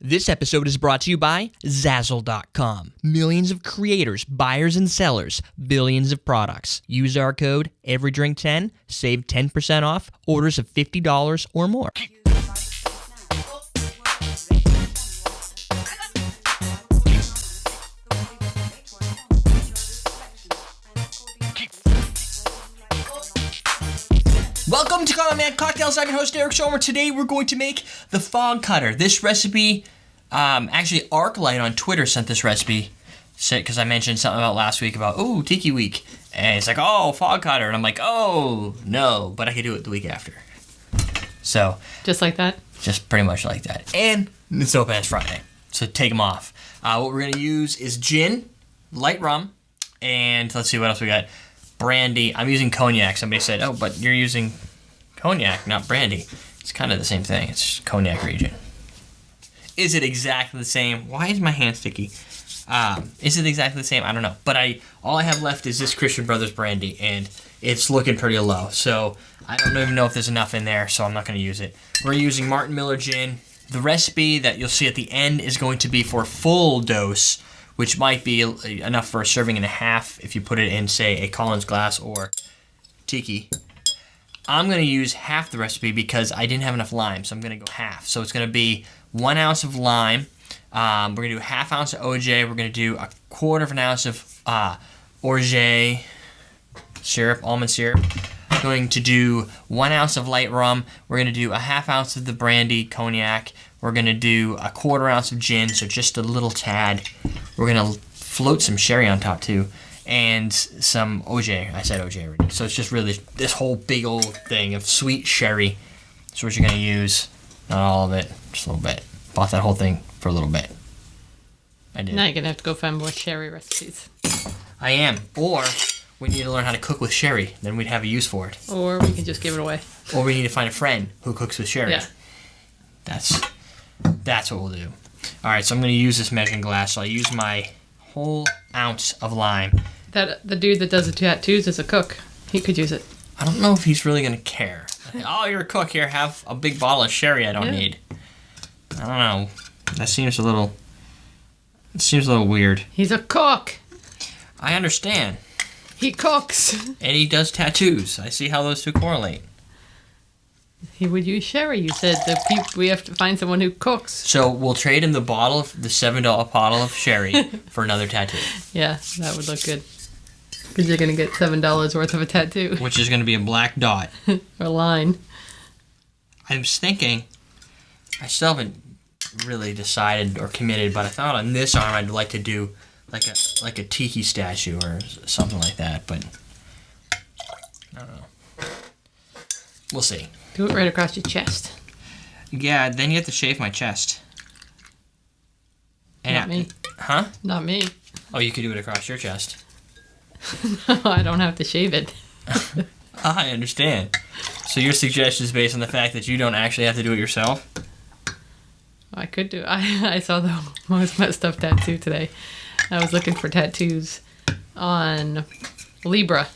This episode is brought to you by Zazzle.com. Millions of creators, buyers, and sellers, billions of products. Use our code EVERYDRINK10, save 10% off orders of $50 or more. Welcome to Call Man Cocktails. I'm your host, Eric Schomer. Today we're going to make the fog cutter. This recipe, actually ArcLight on Twitter sent this recipe because I mentioned something about last week about, Tiki Week. And it's like, fog cutter. And I'm like, no, but I could do it the week after. So. Just like that? Just pretty much like that. And it's open as Friday, so take them off. What we're going to use is gin, light rum, and let's see what else we got. Brandy. I'm using cognac. Somebody said, but you're using cognac, not brandy. It's kind of the same thing. It's just cognac region. Is it exactly the same? Why is my hand sticky? Is it exactly the same? I don't know. But all I have left is this Christian Brothers brandy, and it's looking pretty low. So I don't even know if there's enough in there, so I'm not going to use it. We're using Martin Miller gin. The recipe that you'll see at the end is going to be for full dose, which might be enough for a serving and a half if you put it in, say, a Collins glass or tiki. I'm going to use half the recipe because I didn't have enough lime, so I'm going to go half. So it's going to be 1 ounce of lime. We're going to do a half ounce of OJ. We're going to do a quarter of an ounce of orgeat syrup, almond syrup. We're going to do 1 ounce of light rum. We're going to do a half ounce of the brandy, cognac. We're going to do a quarter ounce of gin, so just a little tad. We're going to float some sherry on top, too, and some OJ. I said OJ already. So it's just really this whole big old thing of sweet sherry. That's what you're going to use. Not all of it, just a little bit. Bought that whole thing for a little bit. I did. Now you're going to have to go find more sherry recipes. I am. Or we need to learn how to cook with sherry. Then we'd have a use for it. Or we can just give it away. Or we need to find a friend who cooks with sherry. Yeah. That's what we'll do. All right, so I'm going to use this measuring glass. So I use my whole ounce of lime. The dude that does the tattoos is a cook. He could use it. I don't know if he's really going to care. You're a cook. Here, have a big bottle of sherry I don't need. I don't know. That seems a little weird. He's a cook. I understand. He cooks. And he does tattoos. I see how those two correlate. He would use sherry. You said we have to find someone who cooks. So we'll trade him the $7 bottle of sherry for another tattoo. Yeah, that would look good. Because you're going to get $7 worth of a tattoo. Which is going to be a black dot. Or line. I was thinking, I still haven't really decided or committed, but I thought on this arm I'd like to do like a tiki statue or something like that, but I don't know. We'll see. Do it right across your chest. Yeah, then you have to shave my chest. And Not me. Huh? Not me. Oh, you could do it across your chest. No, I don't have to shave it. I understand. So your suggestion is based on the fact that you don't actually have to do it yourself? I could do it. I saw the most messed up tattoo today. I was looking for tattoos on Libra.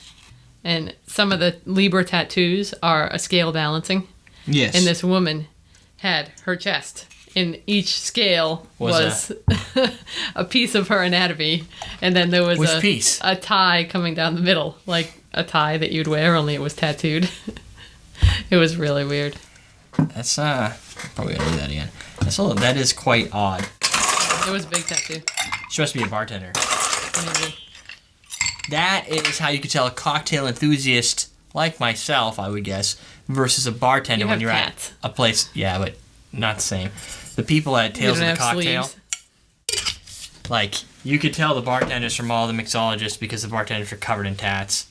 And some of the Libra tattoos are a scale balancing. Yes. And this woman had her chest. And each scale was a piece of her anatomy. And then there was a tie coming down the middle. Like a tie that you'd wear, only it was tattooed. It was really weird. That's, probably gonna do that again. That is quite odd. It was a big tattoo. She must be a bartender. Maybe. That is how you could tell a cocktail enthusiast, like myself, I would guess, versus a bartender when you're at a place. Yeah, but not the same. The people at Tales of the Cocktail, like, you could tell the bartenders from all the mixologists because the bartenders are covered in tats.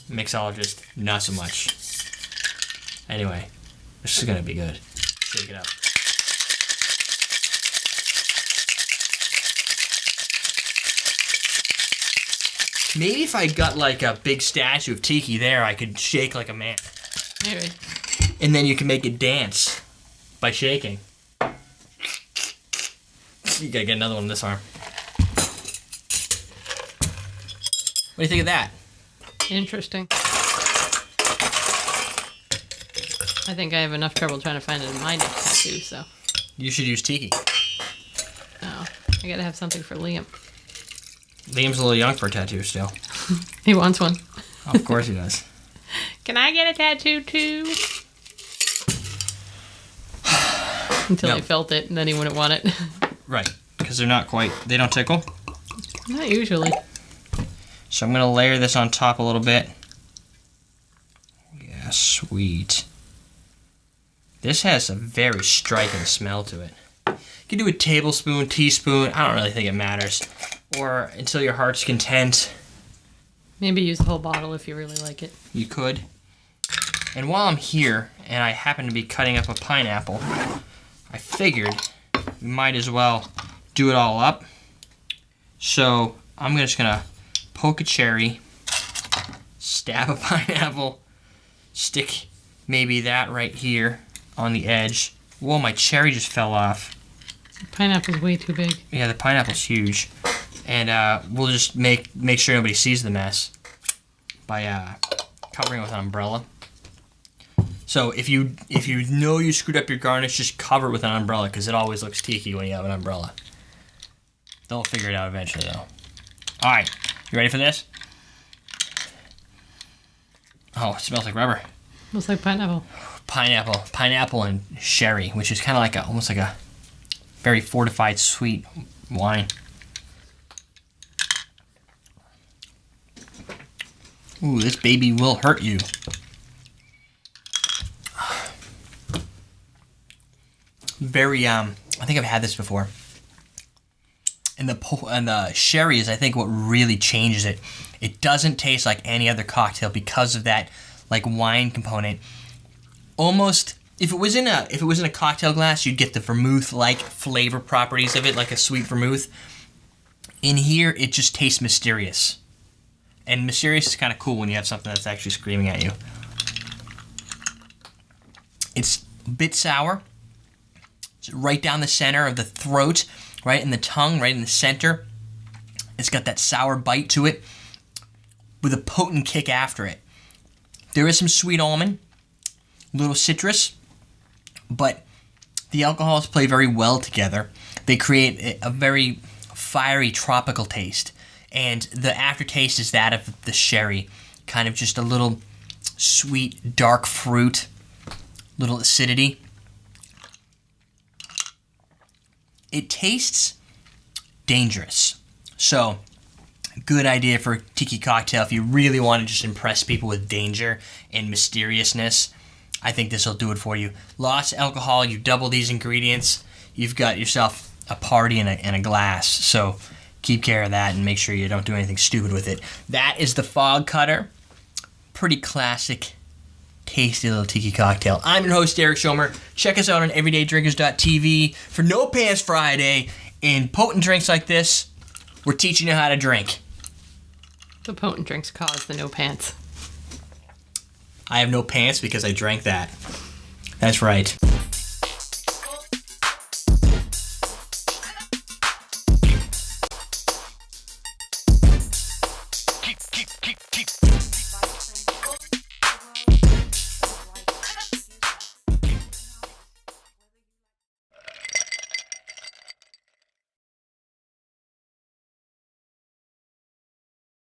Mixologist, not so much. Anyway, this is gonna be good. Shake it up. Maybe if I got like a big statue of Tiki there, I could shake like a man. Maybe. And then you can make it dance by shaking. You gotta get another one on this arm. What do you think of that? Interesting. I think I have enough trouble trying to find it in my next tattoo, so. You should use tiki. Oh, I gotta have something for Liam. Liam's a little young for a tattoo still. He wants one. Of course he does. Can I get a tattoo too? Until he felt it, and then he wouldn't want it. Right, because they don't tickle. Not usually. So I'm going to layer this on top a little bit. Yeah, sweet. This has a very striking smell to it. You can do a tablespoon, teaspoon, I don't really think it matters. Or until your heart's content. Maybe use the whole bottle if you really like it. You could. And while I'm here, and I happen to be cutting up a pineapple, I figured we might as well do it all up. So I'm just gonna poke a cherry, stab a pineapple, stick maybe that right here on the edge. Whoa, my cherry just fell off. The pineapple's way too big. Yeah, the pineapple's huge. And we'll just make sure nobody sees the mess by covering it with an umbrella. So if you know you screwed up your garnish, just cover it with an umbrella because it always looks tiki when you have an umbrella. They'll figure it out eventually, though. All right, you ready for this? Oh, it smells like rubber. Smells like pineapple. Pineapple and sherry, which is kind of like almost like a very fortified sweet wine. Ooh, this baby will hurt you. Very, I think I've had this before. And the sherry is, I think, what really changes it. It doesn't taste like any other cocktail because of that, like, wine component. Almost, if it was in a cocktail glass, you'd get the vermouth-like flavor properties of it, like a sweet vermouth. In here, it just tastes mysterious. And mysterious is kind of cool when you have something that's actually screaming at you. It's a bit sour. It's right down the center of the throat, right in the tongue, right in the center. It's got that sour bite to it with a potent kick after it. There is some sweet almond, a little citrus, but the alcohols play very well together. They create a very fiery tropical taste. And the aftertaste is that of the sherry. Kind of just a little sweet, dark fruit, little acidity. It tastes dangerous. So, good idea for a tiki cocktail if you really want to just impress people with danger and mysteriousness. I think this will do it for you. Lots of alcohol, you double these ingredients, you've got yourself a party and a glass. So, keep care of that and make sure you don't do anything stupid with it. That is the Fog Cutter. Pretty classic, tasty little tiki cocktail. I'm your host, Derek Schomer. Check us out on everydaydrinkers.tv for No Pants Friday. And potent drinks like this, we're teaching you how to drink. The potent drinks cause the no pants. I have no pants because I drank that. That's right.